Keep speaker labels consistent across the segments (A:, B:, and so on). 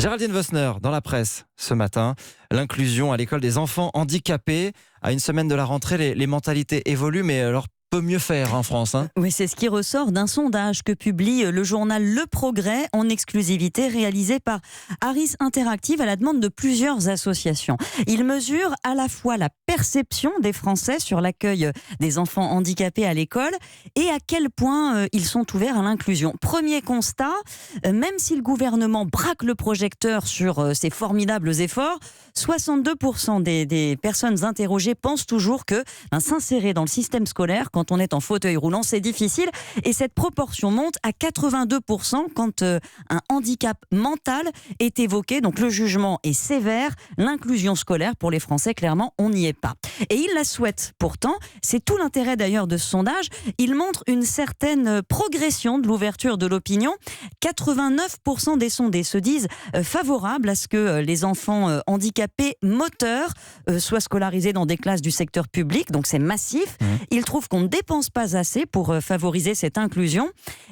A: Géraldine Vossner, dans la presse ce matin, l'inclusion à l'école des enfants handicapés. À une semaine de la rentrée, les mentalités évoluent, mais alors peut mieux faire en France.
B: Oui, c'est ce qui ressort d'un sondage que publie le journal Le Progrès en exclusivité, réalisé par Harris Interactive à la demande de plusieurs associations. Il mesure à la fois la perception des Français sur l'accueil des enfants handicapés à l'école et à quel point ils sont ouverts à l'inclusion. Premier constat, même si le gouvernement braque le projecteur sur ces formidables efforts, 62% des personnes interrogées pensent toujours que s'insérer dans le système scolaire quand on est en fauteuil roulant, c'est difficile. Et cette proportion monte à 82% quand un handicap mental est évoqué. Donc le jugement est sévère. L'inclusion scolaire pour les Français, clairement, on n'y est pas. Et ils la souhaitent pourtant. C'est tout l'intérêt d'ailleurs de ce sondage. Il montre une certaine progression de l'ouverture de l'opinion. 89% des sondés se disent favorables à ce que les enfants handicapés moteurs soient scolarisés dans des classes du secteur public. Donc c'est massif. Ils trouvent qu'on ne dépense pas assez pour favoriser cette inclusion.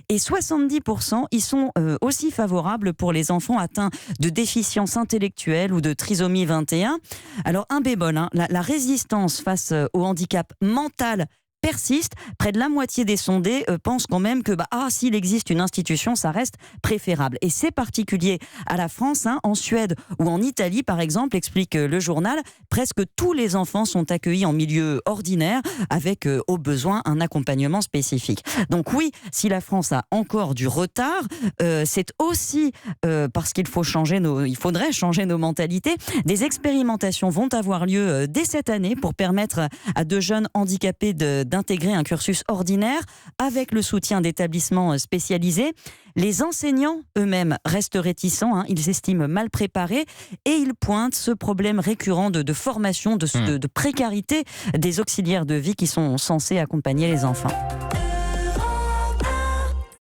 B: Et 70% y sont aussi favorables pour les enfants atteints de déficience intellectuelle ou de trisomie 21. Alors un bémol, la résistance face au handicap mental persiste. Près de la moitié des sondés pensent quand même que s'il existe une institution, ça reste préférable. Et c'est particulier à la France. En Suède ou en Italie, par exemple, explique le journal, presque tous les enfants sont accueillis en milieu ordinaire avec, au besoin, un accompagnement spécifique. Donc oui, si la France a encore du retard, c'est aussi parce qu'il faudrait changer nos mentalités. Des expérimentations vont avoir lieu dès cette année pour permettre à de jeunes handicapés d'intégrer un cursus ordinaire avec le soutien d'établissements spécialisés. Les enseignants eux-mêmes restent réticents, ils estiment mal préparés et ils pointent ce problème récurrent de formation, de précarité des auxiliaires de vie qui sont censés accompagner les enfants.